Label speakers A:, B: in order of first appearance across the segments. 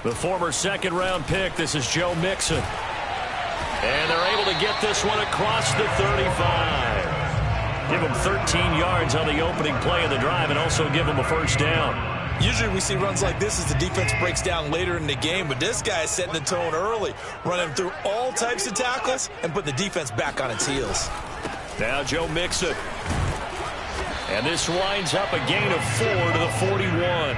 A: The former second-round pick, this is Joe Mixon. And they're able to get this one across the 35. Give him 13 yards on the opening play of the drive and also give him a first down.
B: Usually we see runs like this as the defense breaks down later in the game, but this guy is setting the tone early, running through all types of tackles and putting the defense back on its heels.
A: Now Joe Mixon. And this winds up a gain of 4 to the 41.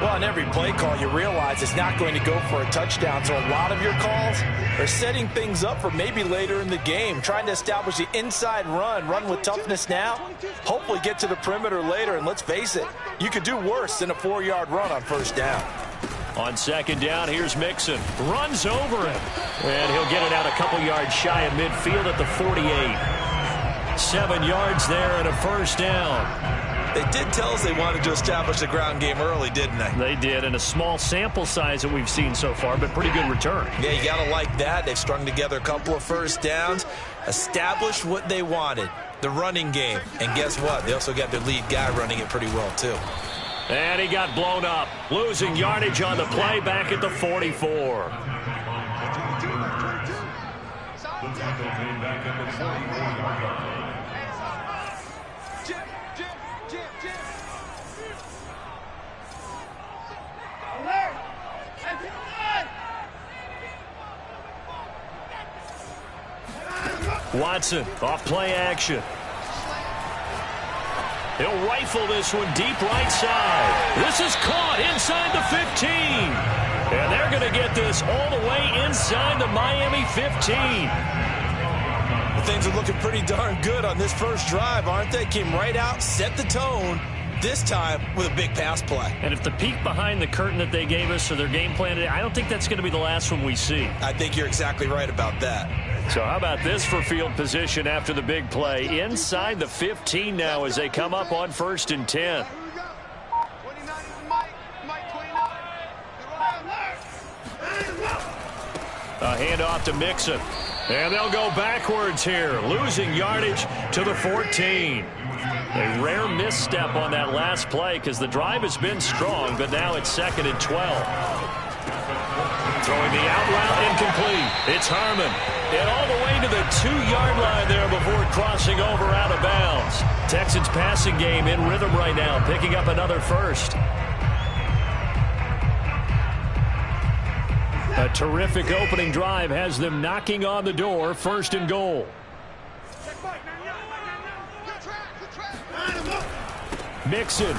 B: Well, on every play call, you realize it's not going to go for a touchdown, so a lot of your calls are setting things up for maybe later in the game, trying to establish the inside run with toughness now, hopefully get to the perimeter later, and let's face it, you could do worse than a 4-yard run on first down.
A: On second down, here's Mixon. Runs over him. And he'll get it out a couple yards shy of midfield at the 48. 7 yards there and a first down.
B: They did tell us they wanted to establish the ground game early, didn't they?
A: They did, and a small sample size that we've seen so far, but pretty good return.
B: Yeah, you got to like that. They've strung together a couple of first downs, established what they wanted, the running game. And guess what? They also got their lead guy running it pretty well, too.
A: And he got blown up, losing yardage on the play back at the 44. Watson, off play action. He'll rifle this one deep right side. This is caught inside the 15. And they're going to get this all the way inside the Miami 15.
B: Things are looking pretty darn good on this first drive, aren't they? Came right out, set the tone, this time with a big pass play.
A: And if the peek behind the curtain that they gave us or their game plan, I don't think that's going to be the last one we see.
B: I think you're exactly right about that.
A: So how about this for field position after the big play? Inside the 15 now as they come up on 1st and 10. A handoff to Mixon. And they'll go backwards here, losing yardage to the 14. A rare misstep on that last play because the drive has been strong, but now it's 2nd and 12. Throwing the out route incomplete. It's Harmon. And all the way to the 2-yard line there before crossing over out of bounds. Texans passing game in rhythm right now, picking up another first. A terrific opening drive has them knocking on the door, 1st and goal. Mixon.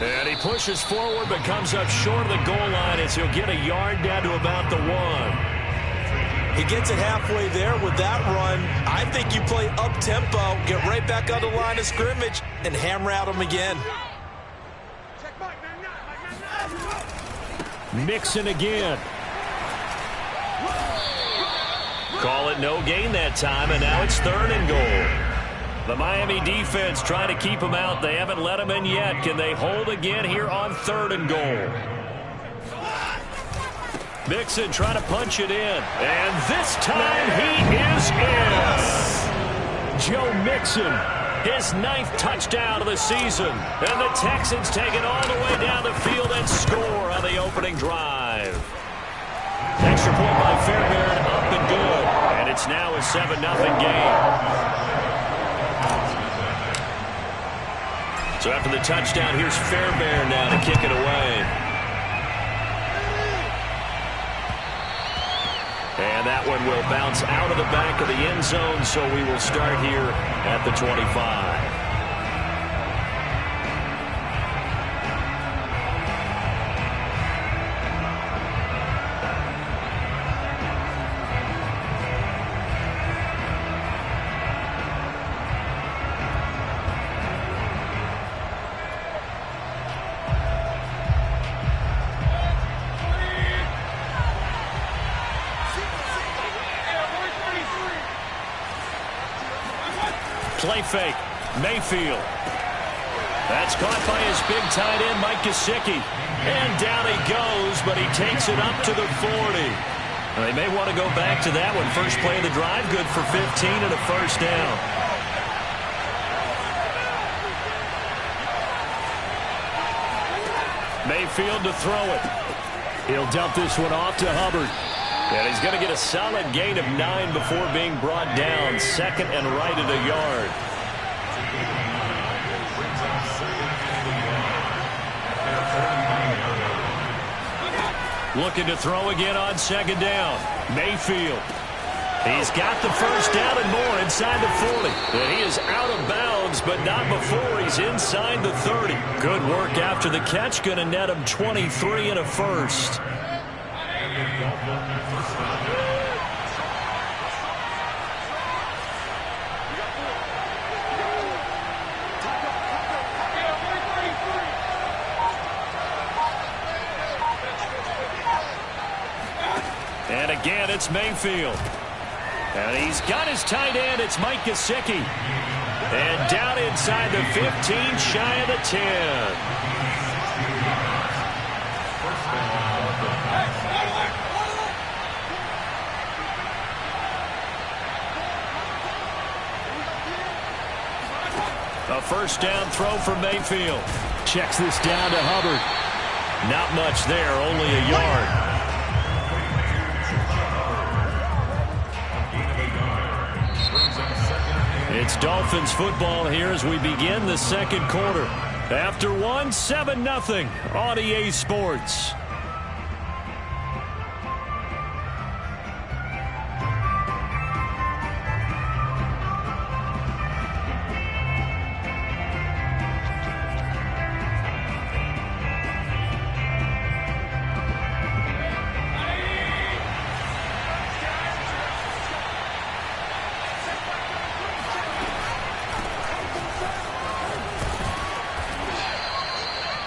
A: And he pushes forward but comes up short of the goal line as he'll get a yard down to about the 1.
B: He gets it halfway there with that run. I think you play up-tempo, get right back on the line of scrimmage, and hammer at him again.
A: Mixon again. Call it no gain that time, and now it's 3rd and goal. The Miami defense trying to keep him out. They haven't let him in yet. Can they hold again here on 3rd and goal? Mixon trying to punch it in. And this time he is in. Joe Mixon, his 9th touchdown of the season. And the Texans take it all the way down the field and score on the opening drive. Extra point by Fairbairn, up and good. And it's now a 7-0 game. So after the touchdown, here's Fairbairn now to kick it away. And that one will bounce out of the back of the end zone, so we will start here at the 25. Play fake. Mayfield. That's caught by his big tight end, Mike Gesicki. And down he goes, but he takes it up to the 40. Now, they may want to go back to that one. First play of the drive, good for 15 and a first down. Mayfield to throw it. He'll dump this one off to Hubbard. And he's going to get a solid gain of 9 before being brought down. Second and right at a yard. Looking to throw again on second down. Mayfield. He's got the first down and more inside the 40. And he is out of bounds, but not before he's inside the 30. Good work after the catch. Going to net him 23 and a first. And again, it's Mayfield. And he's got his tight end. It's Mike Gesicki. And down inside the 15, shy of the 10. A first down throw for Mayfield. Checks this down to Hubbard. Not much there, only a yard. It's Dolphins football here as we begin the second quarter. After one, 7-0 on EA Sports.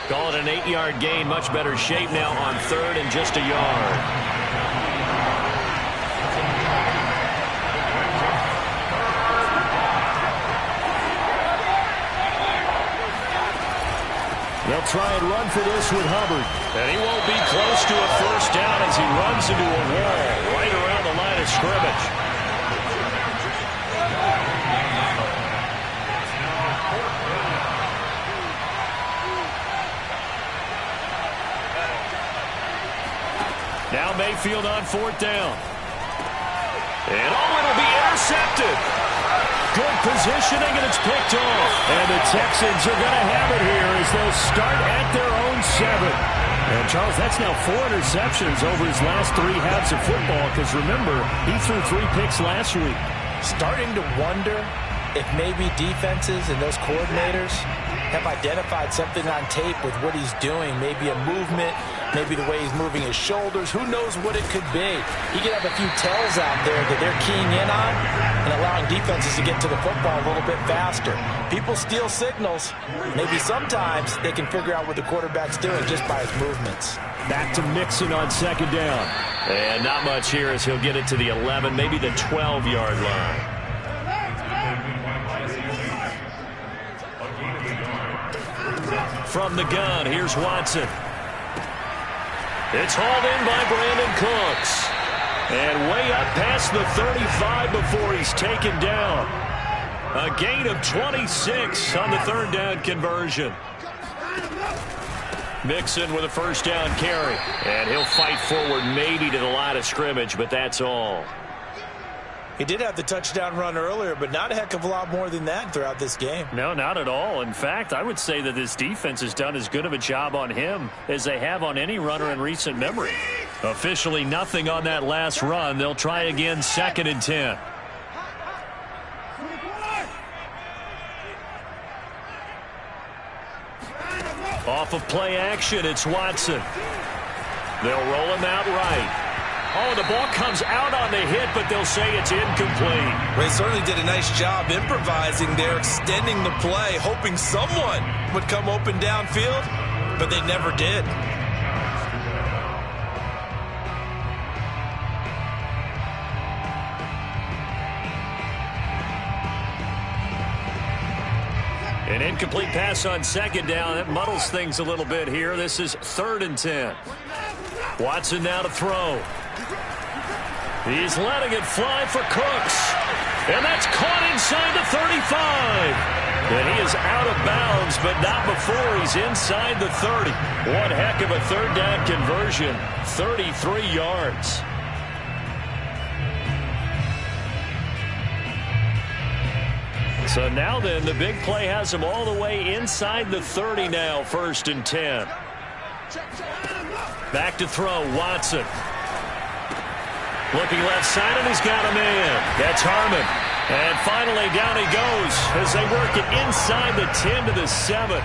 A: Call it an 8-yard gain. Much better shape now on third and just a yard. They'll try and run for this with Hubbard. And he won't be close to a first down as he runs into a wall right around the line of scrimmage. Now Mayfield on fourth down. And it'll be intercepted. Good positioning, and it's picked off. And the Texans are going to have it here as they'll start at their own 7. And, Charles, that's now 4 interceptions over his last 3 halves of football because, remember, he threw 3 picks last week.
B: Starting to wonder if maybe defenses and those coordinators have identified something on tape with what he's doing. Maybe a movement, maybe the way he's moving his shoulders. Who knows what it could be? He could have a few tells out there that they're keying in on and allowing defenses to get to the football a little bit faster. People steal signals. Maybe sometimes they can figure out what the quarterback's doing just by his movements.
A: Back to Mixon on second down. And not much here as he'll get it to the 11, maybe the 12-yard line. From the gun, here's Watson. It's hauled in by Brandon Cooks. And way up past the 35 before he's taken down. A gain of 26 on the third down conversion. Mixon with a first down carry. And he'll fight forward maybe to the line of scrimmage, but that's all.
B: He did have the touchdown run earlier, but not a heck of a lot more than that throughout this game.
A: No, not at all. In fact, I would say that this defense has done as good of a job on him as they have on any runner in recent memory. Officially nothing on that last run. They'll try again, 2nd and 10. Off of play action, it's Watson. They'll roll him out right. Oh, the ball comes out on the hit, but they'll say it's incomplete.
C: Well, they certainly did a nice job improvising there, extending the play, hoping someone would come open downfield, but they never did.
A: An incomplete pass on second down. That muddles things a little bit here. This is 3rd and 10. Watson now to throw. He's letting it fly for Cooks. And that's caught inside the 35. And he is out of bounds, but not before he's inside the 30. One heck of a third down conversion. 33 yards. So now then, the big play has him all the way inside the 30 now, 1st and 10. Back to throw, Watson. Looking left side, and he's got a man. That's Harmon. And finally, down he goes as they work it inside the 10 to the 7.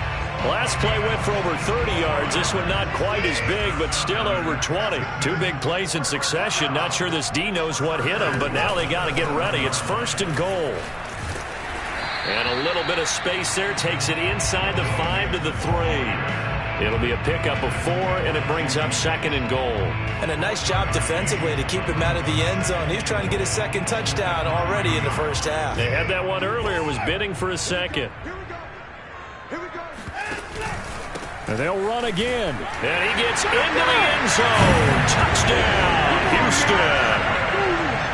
A: Last play went for over 30 yards. This one not quite as big, but still over 20. Two big plays in succession. Not sure this D knows what hit him, but now they got to get ready. It's 1st and goal. And a little bit of space there takes it inside the 5 to the 3. It'll be a pickup of 4, and it brings up 2nd and goal.
B: And a nice job defensively to keep him out of the end zone. He's trying to get his 2nd touchdown already in the 1st half.
A: They had that one earlier, was bidding for a 2nd. And they'll run again. And he gets into the end zone. Touchdown, Houston.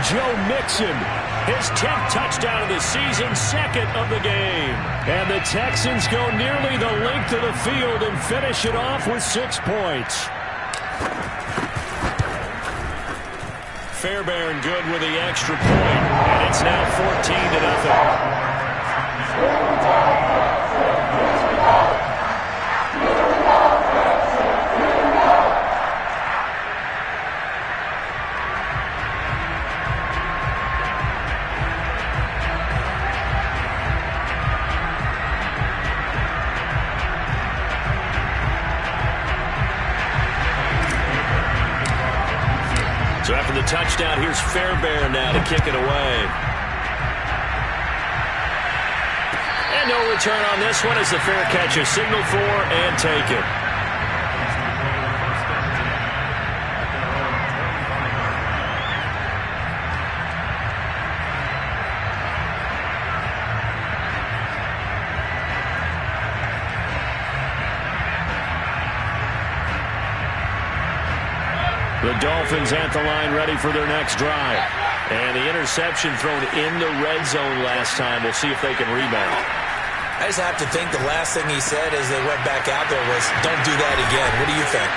A: Joe Mixon, his 10th touchdown of the season, 2nd of the game. And the Texans go nearly the length of the field and finish it off with 6 points. Fairbairn good with the extra point, and it's now 14-0. So after the touchdown, here's Fairbairn now to kick it away. And no return on this one as the fair catch is signaled for and taken. The Dolphins at the line ready for their next drive. And the interception thrown in the red zone last time. We'll see if they can rebound.
B: I just have to think the last thing he said as they went back out there was, don't do that again. What do you think?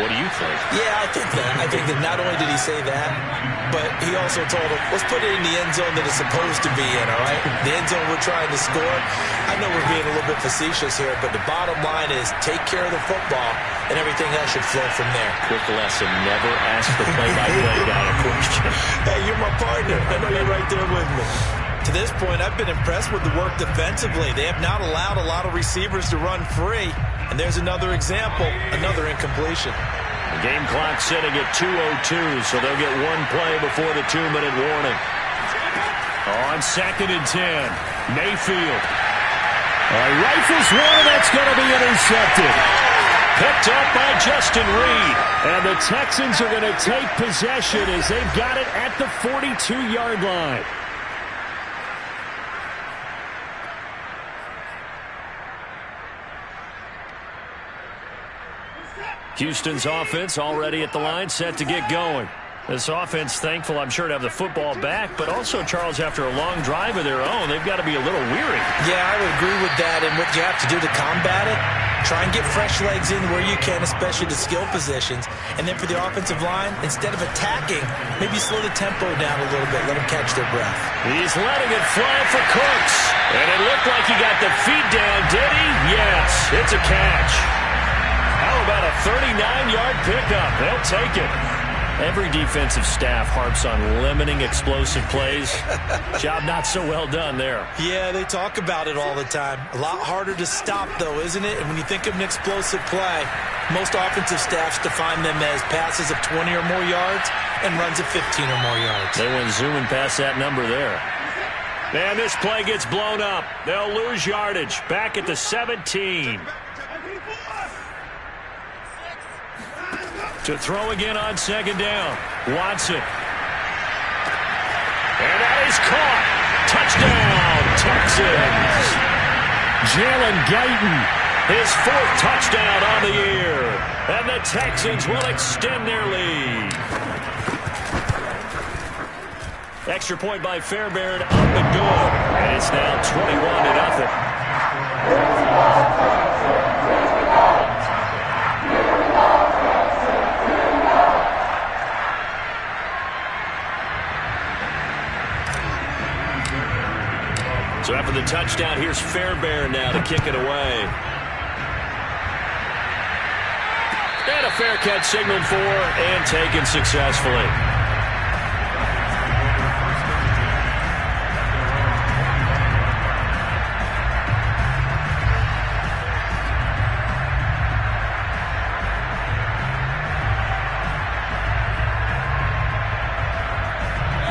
A: What do you think?
B: Yeah, I think that. I think that not only did he say that, but he also told him, let's put it in the end zone that it's supposed to be in, all right? The end zone we're trying to score. I know we're being a little bit facetious here, but the bottom line is take care of the football, and everything else should flow from there.
A: Quick lesson, never ask the play-by-play guy a question.
B: Hey, you're my partner. I know you're right there with me. To this point, I've been impressed with the work defensively. They have not allowed a lot of receivers to run free. And there's another example, another incompletion.
A: The game clock sitting at 2:02, so they'll get one play before the 2-minute warning. On 2nd and 10, Mayfield. Rifles one, and that's going to be intercepted. Picked up by Justin Reed. And the Texans are going to take possession as they've got it at the 42-yard line. Houston's offense already at the line, set to get going. This offense thankful, I'm sure, to have the football back, but also, Charles, after a long drive of their own, they've got to be a little weary.
B: Yeah, I would agree with that, and what you have to do to combat it, try and get fresh legs in where you can, especially the skill positions. And then for the offensive line, instead of attacking, maybe slow the tempo down a little bit, let them catch their breath.
A: He's letting it fly for Cooks. And it looked like he got the feet down, did he? Yes, it's a catch. How about a 39-yard pickup? They'll take it. Every defensive staff harps on limiting explosive plays. Job not so well done there.
B: Yeah, they talk about it all the time. A lot harder to stop, though, isn't it? And when you think of an explosive play, most offensive staffs define them as passes of 20 or more yards and runs of 15 or more yards.
A: They went zooming past that number there. And this play gets blown up. They'll lose yardage. Back at the 17. To throw again on 2nd down. Watson. And that is caught. Touchdown, Texans. Jalen Guyton, his 4th touchdown on the year. And the Texans will extend their lead. Extra point by Fairbairn, up and good. And it's now 21-0. So after the touchdown, here's Fairbairn now to kick it away. And a fair catch signaled for and taken successfully.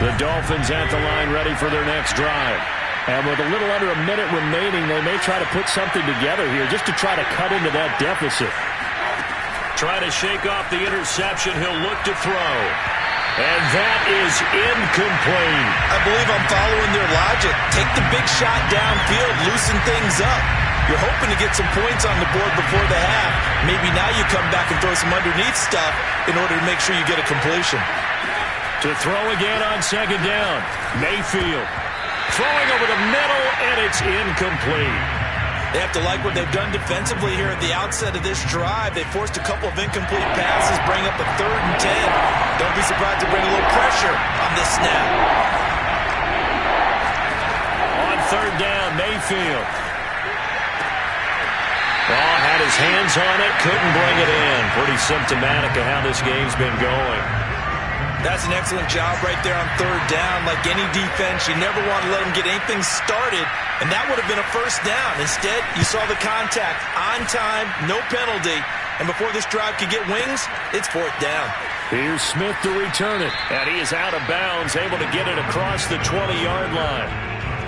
A: The Dolphins at the line ready for their next drive. And with a little under a minute remaining, they may try to put something together here just to try to cut into that deficit. Trying to shake off the interception. He'll look to throw. And that is incomplete.
C: I believe I'm following their logic. Take the big shot downfield, loosen things up. You're hoping to get some points on the board before the half. Maybe now you come back and throw some underneath stuff in order to make sure you get a completion.
A: To throw again on second down. Mayfield throwing over the middle, and it's incomplete.
C: They have to like what they've done defensively here at the outset of this drive. They forced a couple of incomplete passes, bring up a 3rd and 10. Don't be surprised to bring a little pressure on this snap.
A: On 3rd down, Mayfield. Ball had his hands on it, couldn't bring it in. Pretty symptomatic of how this game's been going.
C: That's an excellent job right there on 3rd down. Like any defense, you never want to let them get anything started, and that would have been a 1st down. Instead, you saw the contact on time, no penalty, and before this drive could get wings, it's 4th down.
A: Here's Smith to return it, and he is out of bounds, able to get it across the 20-yard line.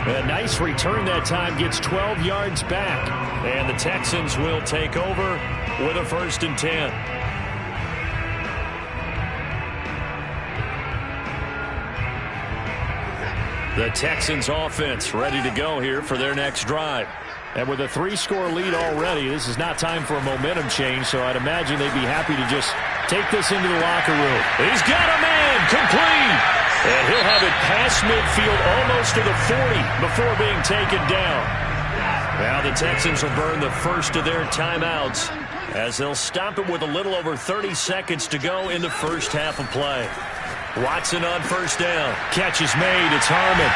A: A nice return that time, gets 12 yards back, and the Texans will take over with a 1st and 10. The Texans offense ready to go here for their next drive. And with a 3-score lead already, this is not time for a momentum change, so I'd imagine they'd be happy to just take this into the locker room. He's got a man, complete! And he'll have it past midfield, almost to the 40, before being taken down. Now the Texans will burn the first of their timeouts, as they'll stop it with a little over 30 seconds to go in the first half of play. Watson on 1st down. Catch is made. It's Harmon.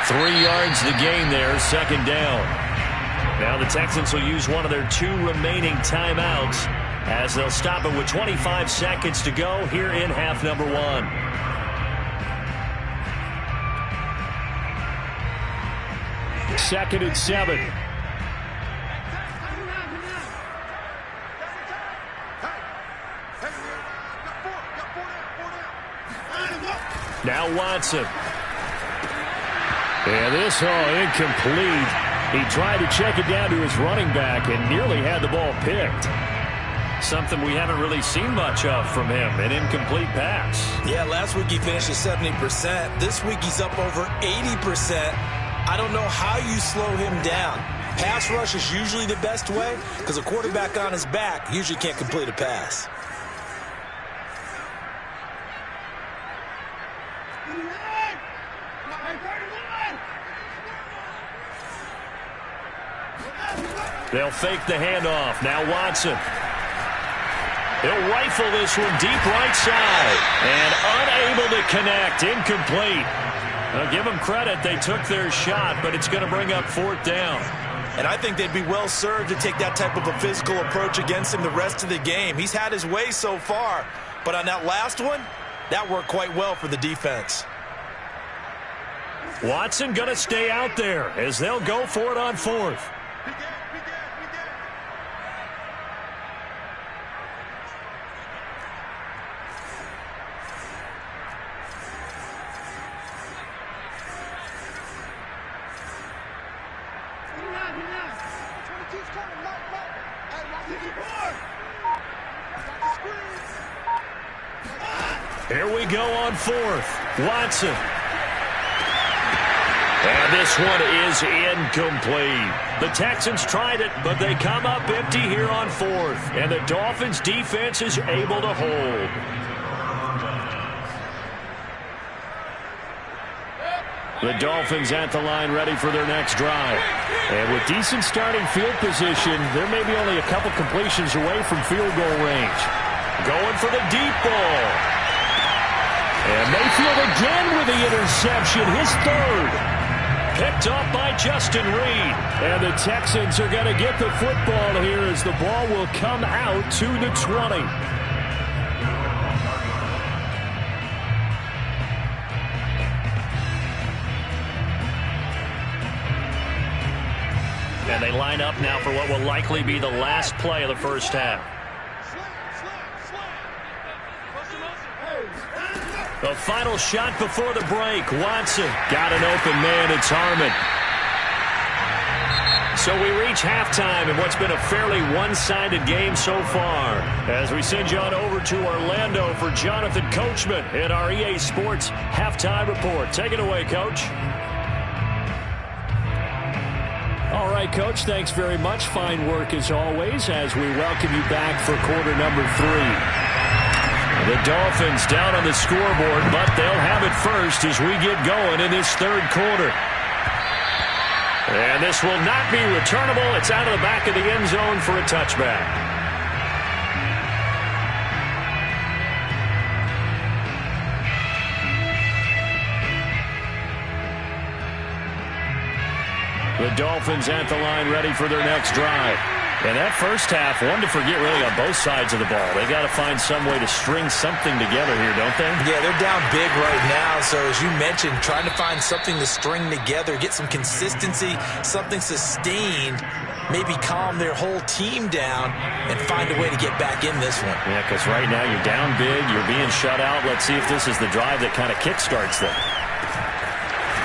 A: 3 yards the gain there. 2nd down. Now the Texans will use one of their 2 remaining timeouts as they'll stop it with 25 seconds to go here in half number 1. Second and 7. Now Watson. And this, incomplete. He tried to check it down to his running back and nearly had the ball picked. Something we haven't really seen much of from him, an incomplete pass.
C: Yeah, last week he finished at 70%. This week he's up over 80%. I don't know how you slow him down. Pass rush is usually the best way because a quarterback on his back usually can't complete a pass.
A: They'll fake the handoff. Now Watson. He'll rifle this one deep right side. And unable to connect. Incomplete. I'll give them credit. They took their shot, but it's going to bring up 4th down.
C: And I think they'd be well served to take that type of a physical approach against him the rest of the game. He's had his way so far. But on that last one, that worked quite well for the defense.
A: Watson going to stay out there as they'll go for it on 4th. Here we go on 4th. Watson. And this one is incomplete. The Texans tried it, but they come up empty here on 4th. And the Dolphins defense is able to hold. The Dolphins at the line ready for their next drive. And with decent starting field position, there may be only a couple completions away from field goal range. Going for the deep ball. And Mayfield again with the interception, his third. Picked up by Justin Reed. And the Texans are going to get the football here as the ball will come out to the 20. And they line up now for what will likely be the last play of the first half. The final shot before the break. Watson got an open man. It's Harmon. So we reach halftime in what's been a fairly one-sided game so far. As we send you on over to Orlando for Jonathan Coachman in our EA Sports Halftime Report. Take it away, Coach. All right, Coach, thanks very much. Fine work as always as we welcome you back for quarter number 3. The Dolphins down on the scoreboard, but they'll have it first as we get going in this third quarter. And this will not be returnable. It's out of the back of the end zone for a touchback. The Dolphins at the line ready for their next drive. And that first half, one to forget really on both sides of the ball. They got to find some way to string something together here, don't they?
B: Yeah, they're down big right now. So as you mentioned, trying to find something to string together, get some consistency, something sustained, maybe calm their whole team down and find a way to get back in this one.
A: Yeah, because right now you're down big, you're being shut out. Let's see if this is the drive that kind of kickstarts them.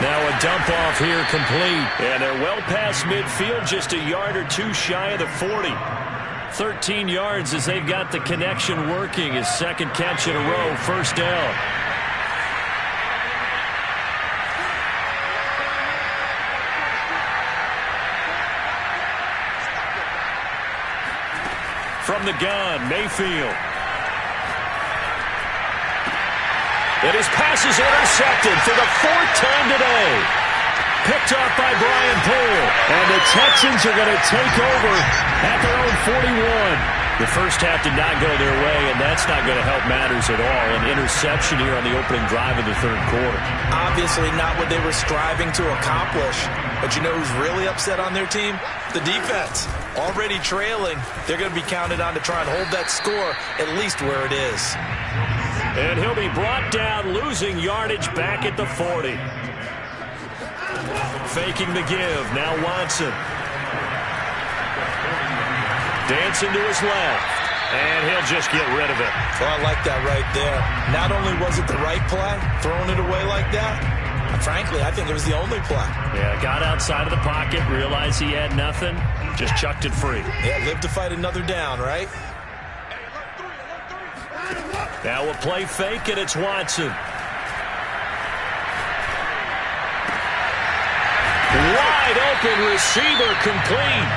A: Now a dump off here complete. And they're well past midfield, just a yard or two shy of the 40. 13 yards as they've got the connection working. His second catch in a row, first down. From the gun, Mayfield. And his pass is intercepted for the 4th time today. Picked off by Brian Poole. And the Texans are going to take over at their own 41. The first half did not go their way, and that's not going to help matters at all. An interception here on the opening drive of the third quarter.
B: Obviously not what they were striving to accomplish. But you know who's really upset on their team? The defense. Already trailing. They're going to be counted on to try and hold that score at least where it is.
A: And he'll be brought down, losing yardage back at the 40. Faking the give. Now Watson. Dancing to his left. And he'll just get rid of it.
B: Well, I like that right there. Not only was it the right play, throwing it away like that, frankly, I think it was the only play.
A: Yeah, got outside of the pocket, realized he had nothing, just chucked it free.
B: Yeah, live to fight another down, right?
A: Now a play fake, and it's Watson. Wide open receiver complete.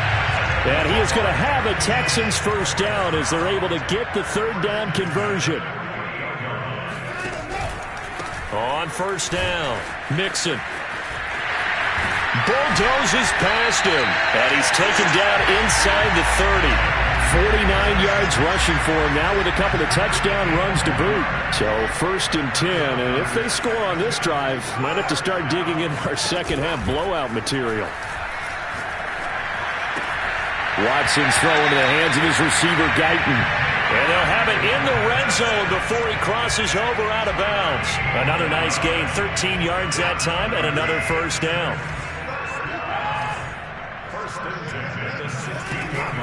A: And he is going to have a Texans first down as they're able to get the third down conversion. On first down, Mixon. Bulldozes past him. And he's taken down inside the 30. 49 yards rushing for him now with a couple of touchdown runs to boot. So 1st and 10. And if they score on this drive, might have to start digging in our second half blowout material. Watson's throw into the hands of his receiver, Guyton. And they'll have it in the red zone before he crosses over out of bounds. Another nice gain, 13 yards that time, and another first down.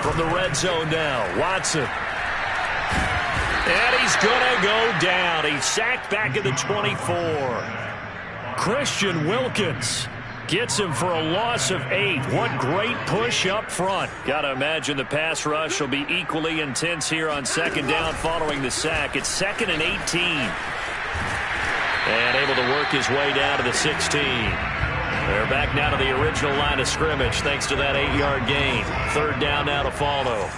A: From the red zone now, Watson. And he's going to go down. He's sacked back at the 24. Christian Wilkins gets him for a loss of 8. What great push up front. Got to imagine the pass rush will be equally intense here on second down following the sack. It's 2nd and 18. And able to work his way down to the 16. They're back now to the original line of scrimmage thanks to that 8-yard gain. Third down now to follow.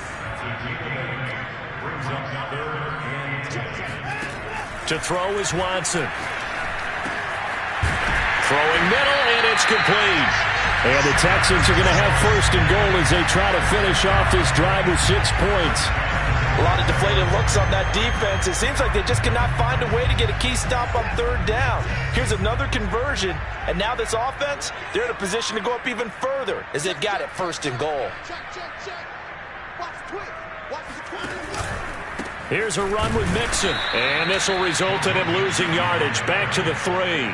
A: To throw is Watson. Throwing middle, and it's complete. And the Texans are going to have first and goal as they try to finish off this drive with 6 points.
B: A lot of deflated looks on that defense. It seems like they just cannot find a way to get a key stop on third down. Here's another conversion, and now this offense, they're in a position to go up even further as they've got it first and goal.
A: Here's a run with Mixon, and this will result in him losing yardage. Back to the 3.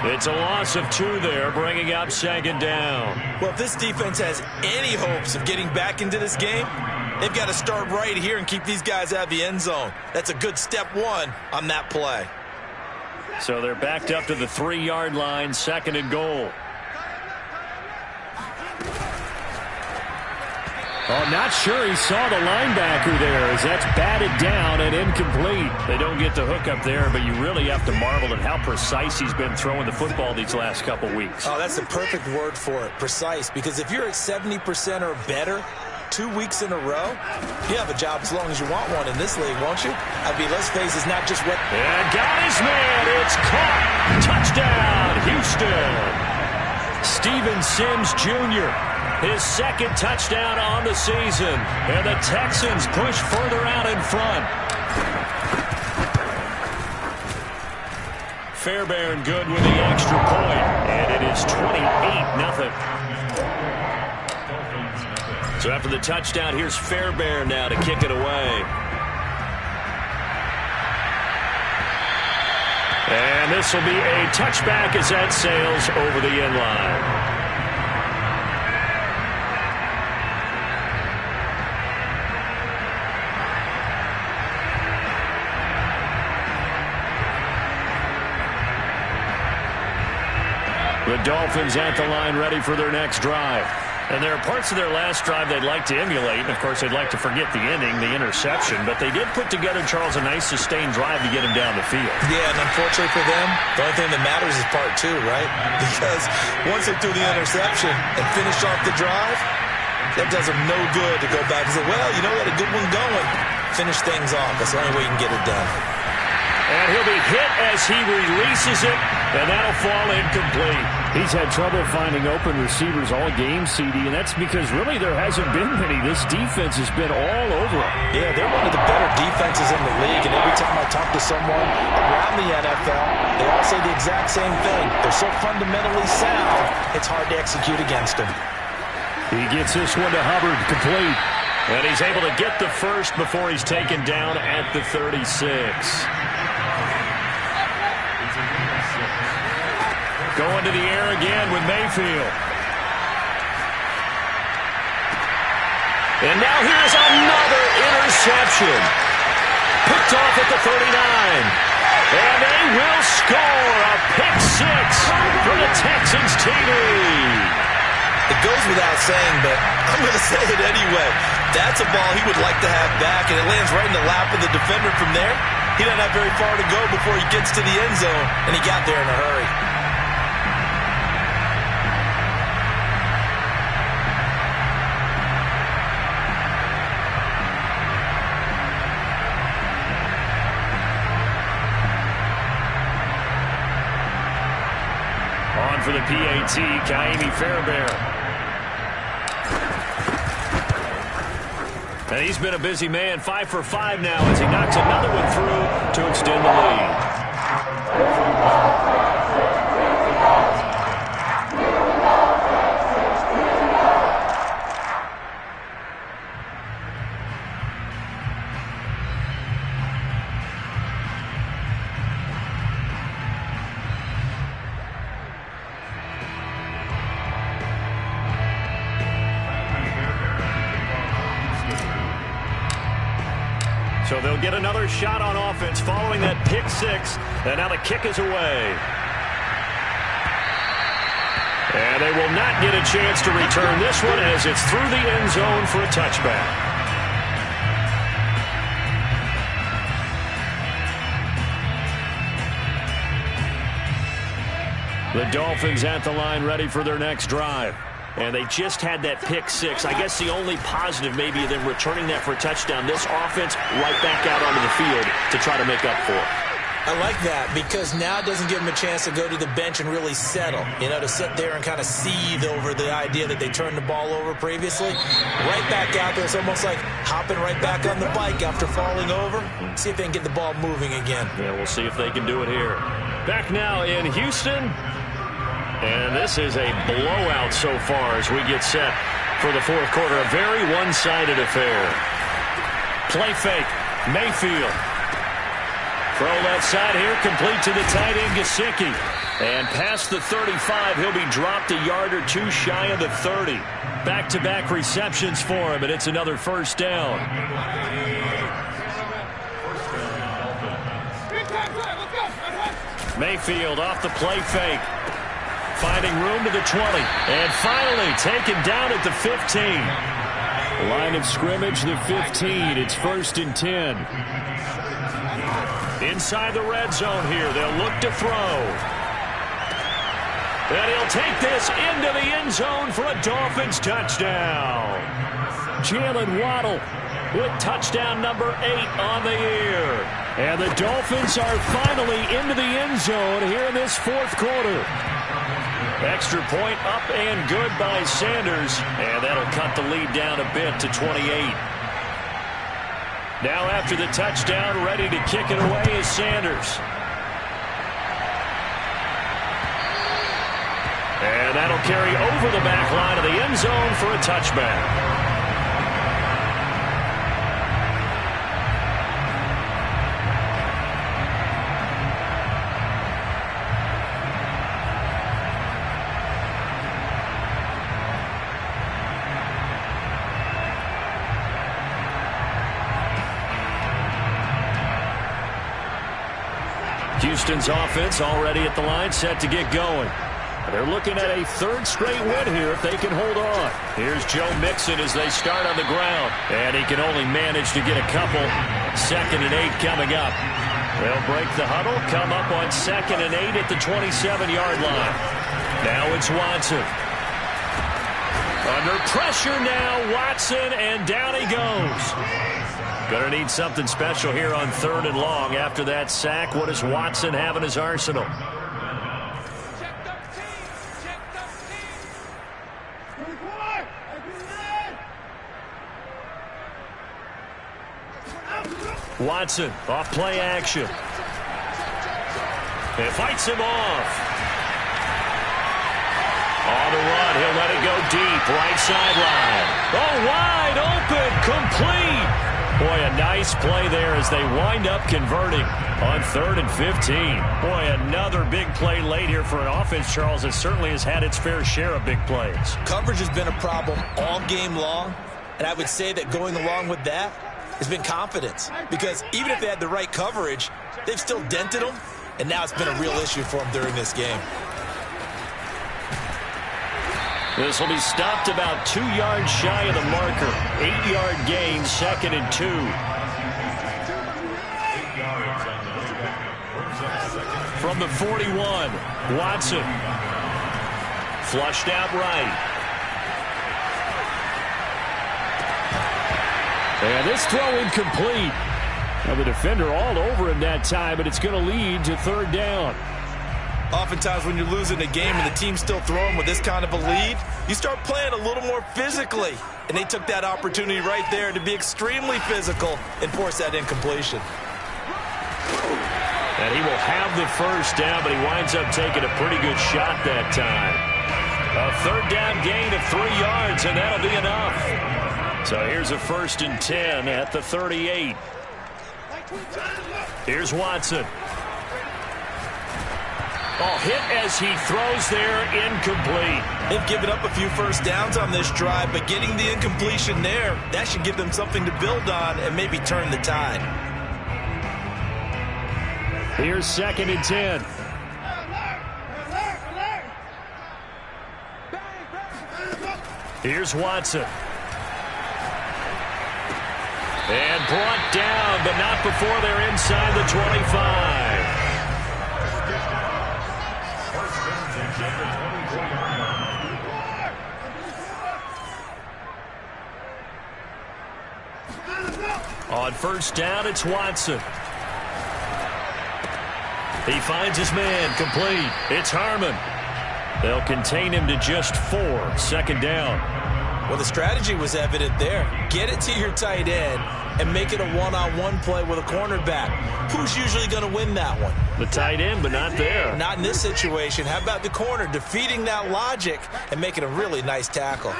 A: It's a loss of 2 there, bringing up second down.
C: Well, if this defense has any hopes of getting back into this game, they've got to start right here and keep these guys out of the end zone. That's a good step 1 on that play.
A: So they're backed up to the 3-yard line, second and goal. Oh, not sure he saw the linebacker there as that's batted down and incomplete. They don't get the hook up there, but you really have to marvel at how precise he's been throwing the football these last couple weeks.
C: Oh, that's the perfect word for it, precise, because if you're at 70% or better 2 weeks in a row, you have a job as long as you want one in this league, won't you? I mean, let's face it's not just what...
A: And got his man. It's caught. Touchdown, Houston. Steven Sims Jr., his second touchdown on the season. And the Texans push further out in front. Fairbairn good with the extra point. And it is 28-0. So after the touchdown, here's Fairbairn now to kick it away. And this will be a touchback as that sails over the end line. The Dolphins at the line ready for their next drive. And there are parts of their last drive they'd like to emulate. And, of course, they'd like to forget the ending, the interception. But they did put together, Charles, a nice sustained drive to get him down the field.
C: Yeah, and unfortunately for them, the only thing that matters is part 2, right? Because once they threw the interception and finished off the drive, that does them no good to go back and say, well, you know, we had a good one going. Finish things off. That's the only way you can get it done.
A: And he'll be hit as he releases it, and that'll fall incomplete.
D: He's had trouble finding open receivers all game, CD, and that's because really there hasn't been many. This defense has been all over him.
B: Yeah, they're one of the better defenses in the league, and every time I talk to someone around the NFL, they all say the exact same thing. They're so fundamentally sound, it's hard to execute against them.
D: He gets this one to Hubbard, complete.
A: And he's able to get the first before he's taken down at the 36. Going to the air again with Mayfield. And now here's another interception. Picked off at the 39. And they will score a pick 6 for the Texans TV.
C: It goes without saying, but I'm going to say it anyway. That's a ball he would like to have back, and it lands right in the lap of the defender from there. He doesn't have very far to go before he gets to the end zone, and he got there in a hurry.
A: On for the PAT, Kaimi Fairbairn. And he's been a busy man, 5 for 5 now as he knocks another one through to extend the lead. So they'll get another shot on offense following that pick 6. And now the kick is away. And they will not get a chance to return this one as it's through the end zone for a touchback. The Dolphins at the line ready for their next drive. And they just had that pick 6. I guess the only positive maybe of them returning that for a touchdown. This offense right back out onto the field to try to make up for it.
B: I like that because now it doesn't give them a chance to go to the bench and really settle, to sit there and kind of seethe over the idea that they turned the ball over previously. Right back out there. It's almost like hopping right back on the bike after falling over. See if they can get the ball moving again.
A: Yeah, we'll see if they can do it here. Back now in Houston. And this is a blowout so far as we get set for the fourth quarter. A very one-sided affair. Play fake. Mayfield. Throw left side here, complete to the tight end, Gesicki. And past the 35, he'll be dropped a yard or two shy of the 30. Back-to-back receptions for him, and it's another first down. Mayfield off the play fake. Finding room to the 20. And finally taken down at the 15. Line of scrimmage, the 15. It's 1st and 10. Inside the red zone here. They'll look to throw. And he'll take this into the end zone for a Dolphins touchdown. Jalen Waddle with touchdown number 8 on the year. And the Dolphins are finally into the end zone here in this fourth quarter. Extra point up and good by Sanders. And that'll cut the lead down a bit to 28. Now after the touchdown, ready to kick it away is Sanders. And that'll carry over the back line of the end zone for a touchback. Houston's offense already at the line, set to get going. They're looking at a 3rd straight win here if they can hold on. Here's Joe Mixon as they start on the ground. And he can only manage to get a couple. 2nd and 8 coming up. They'll break the huddle, come up on 2nd and 8 at the 27-yard line. Now it's Watson. Under pressure now, Watson, and down he goes. Going to need something special here on 3rd and long. After that sack, what does Watson have in his arsenal? Watson off play action. It fights him off. On the run, he'll let it go deep, right sideline. Oh, wide open, complete. Boy, a nice play there as they wind up converting on 3rd and 15. Boy, another big play late here for an offense, Charles, that certainly has had its fair share of big plays.
B: Coverage has been a problem all game long, and I would say that going along with that has been confidence. Because even if they had the right coverage, they've still dented them, and now it's been a real issue for them during this game.
A: This will be stopped about 2 yards shy of the marker. 8-yard gain, 2nd and 2. From the 41, Watson. Flushed out right. And this throw incomplete. Now the defender all over him that time, but it's going to lead to 3rd down.
B: Oftentimes when you're losing a game and the team's still throwing with this kind of a lead, you start playing a little more physically. And they took that opportunity right there to be extremely physical and force that incompletion.
A: And he will have the first down, but he winds up taking a pretty good shot that time. A 3rd down gain of 3 yards, and that'll be enough. So here's a 1st and 10 at the 38. Here's Watson. Oh, hit as he throws there, incomplete.
B: They've given up a few first downs on this drive, but getting the incompletion there, that should give them something to build on and maybe turn the tide.
A: Here's 2nd and 10. Here's Watson. And brought down, but not before they're inside the 25. On 1st down, it's Watson. He finds his man, complete. It's Harmon. They'll contain him to just 4. 2nd down.
B: Well, the strategy was evident there. Get it to your tight end and make it a one-on-one play with a cornerback. Who's usually going to win that one?
A: The tight end, but not there.
B: Not in this situation. How about the corner defeating that logic and making a really nice tackle?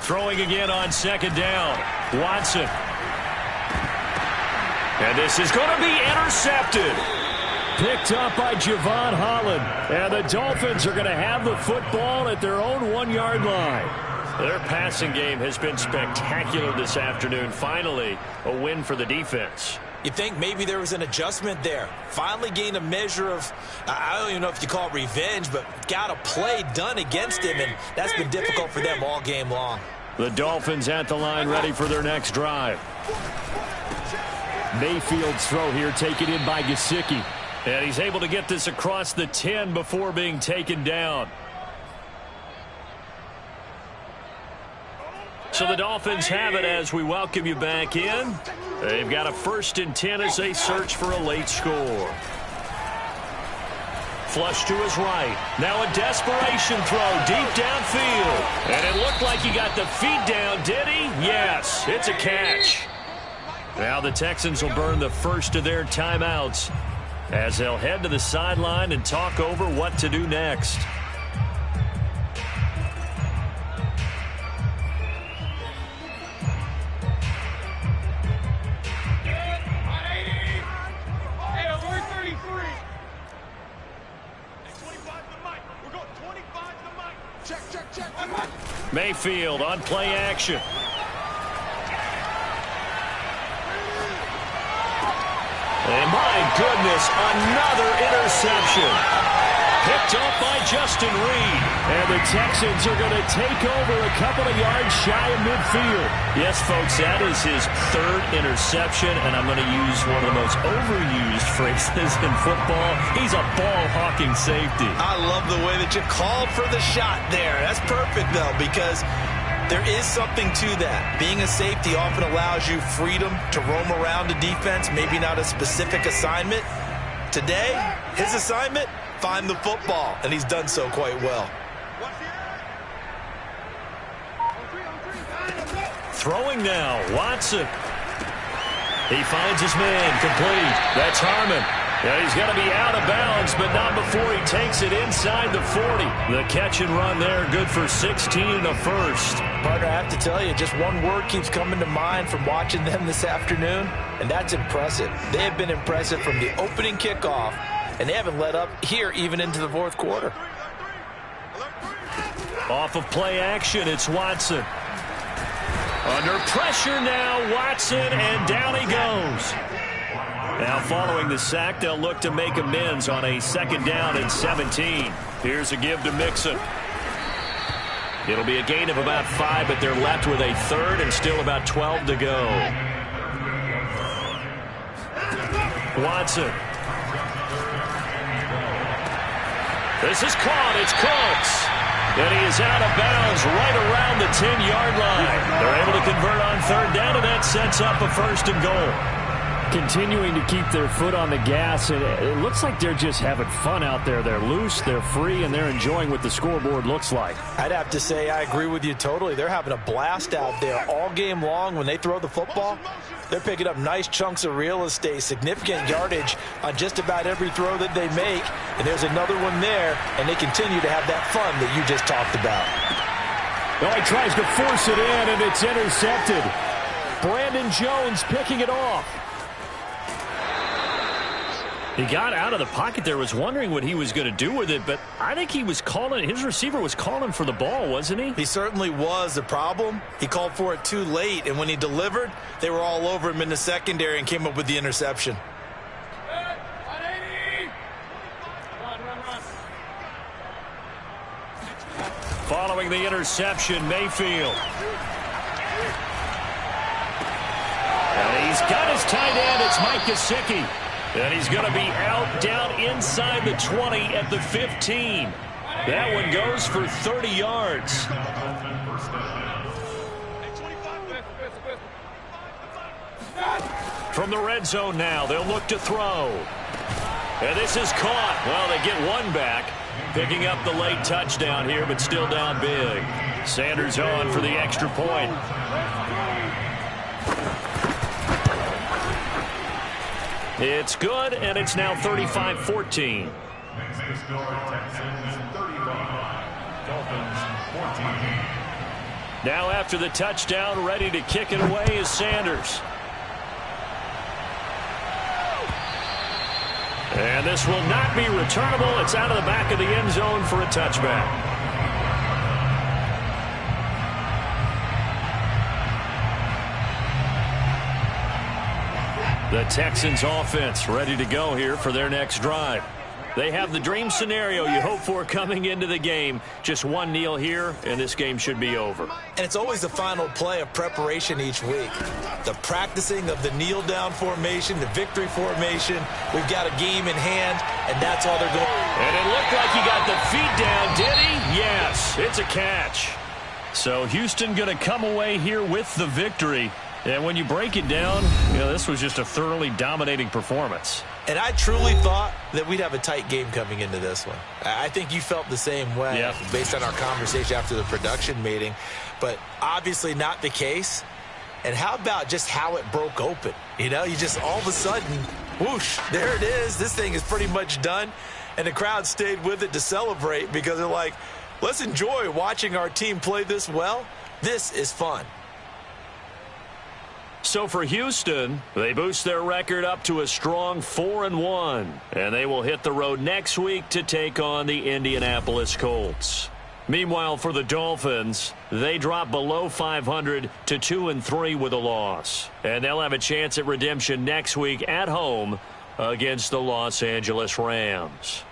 A: Throwing again on 2nd down. Watson. And this is going to be intercepted. Picked up by Javon Holland. And the Dolphins are going to have the football at their own 1-yard line. Their passing game has been spectacular this afternoon. Finally, a win for the defense.
B: You think maybe there was an adjustment there. Finally gained a measure of, I don't even know if you call it revenge, but got a play done against him, and that's been difficult for them all game long.
A: The Dolphins at the line ready for their next drive. Mayfield's throw here taken in by Gesicki. And he's able to get this across the 10 before being taken down. So the Dolphins have it as we welcome you back in. They've got a 1st and 10 as they search for a late score. Flush to his right. Now a desperation throw deep downfield. And it looked like he got the feet down, did he? Yes, it's a catch. Now the Texans will burn the first of their timeouts as they'll head to the sideline and talk over what to do next. Mayfield on play action. And my goodness, another interception. Picked up by Justin Reed. And the Texans are going to take over a couple of yards shy of midfield. Yes, folks, that is his 3rd interception, and I'm going to use one of the most overused phrases in football. He's a ball-hawking safety.
B: I love the way that you called for the shot there. That's perfect, though, because there is something to that. Being a safety often allows you freedom to roam around a defense, maybe not a specific assignment. Today, his assignment, find the football, and he's done so quite well.
A: Throwing now, Watson. He finds his man, complete. That's Harmon. And he's going to be out of bounds, but not before he takes it inside the 40. The catch and run there, good for 16 and a 1st.
B: Partner, I have to tell you, just one word keeps coming to mind from watching them this afternoon, and that's impressive. They have been impressive from the opening kickoff, and they haven't let up here even into the 4th quarter.
A: Off of play action, it's Watson. Under pressure now, Watson, and down he goes. Now following the sack, they'll look to make amends on a 2nd down and 17. Here's a give to Mixon. It'll be a gain of about 5, but they're left with a 3rd and still about 12 to go. Watson. This is caught. It's Cooks. And he is out of bounds right around the 10-yard line. They're able to convert on 3rd down, and that sets up a 1st and goal. Continuing to keep their foot on the gas, and it looks like they're just having fun out there. They're loose, they're free, and they're enjoying what the scoreboard looks like.
B: I'd have to say I agree with you totally. They're having a blast out there all game long. When they throw the football, they're picking up nice chunks of real estate, significant yardage on just about every throw that they make. And there's another one there, and they continue to have that fun that you just talked about.
A: Well, he tries to force it in, and it's intercepted. Brandon Jones picking it off. He got out of the pocket there, was wondering what he was going to do with it, but I think he was calling, his receiver was calling for the ball, wasn't he?
B: He certainly was. The problem, he called for it too late, and when he delivered, they were all over him in the secondary and came up with the interception.
A: Following the interception, Mayfield. And he's got his tight end, it's Mike Gesicki. And he's going to be out down inside the 20 at the 15. That one goes for 30 yards. From the red zone now, they'll look to throw. And this is caught. Well, they get one back. Picking up the late touchdown here, but still down big. Sanders on for the extra point. It's good, and it's now 35-14. Now after the touchdown, ready to kick it away is Sanders. And this will not be returnable. It's out of the back of the end zone for a touchback. The Texans offense ready to go here for their next drive. They have the dream scenario you hope for coming into the game. Just one kneel here, and this game should be over.
B: And it's always the final play of preparation each week. The practicing of the kneel-down formation, the victory formation. We've got a game in hand, and that's all they're going.
A: And it looked like he got the feet down, did he? Yes, it's a catch. So Houston going to come away here with the victory. And when you break it down, this was just a thoroughly dominating performance.
B: And I truly thought that we'd have a tight game coming into this one. I think you felt the same way based on our conversation after the production meeting. But obviously not the case. And how about just how it broke open? You just all of a sudden, whoosh, there it is. This thing is pretty much done. And the crowd stayed with it to celebrate because they're like, let's enjoy watching our team play this well. This is fun.
A: So for Houston, they boost their record up to a strong 4-1, and they will hit the road next week to take on the Indianapolis Colts. Meanwhile, for the Dolphins, they drop below 500 to 2-3 with a loss, and they'll have a chance at redemption next week at home against the Los Angeles Rams.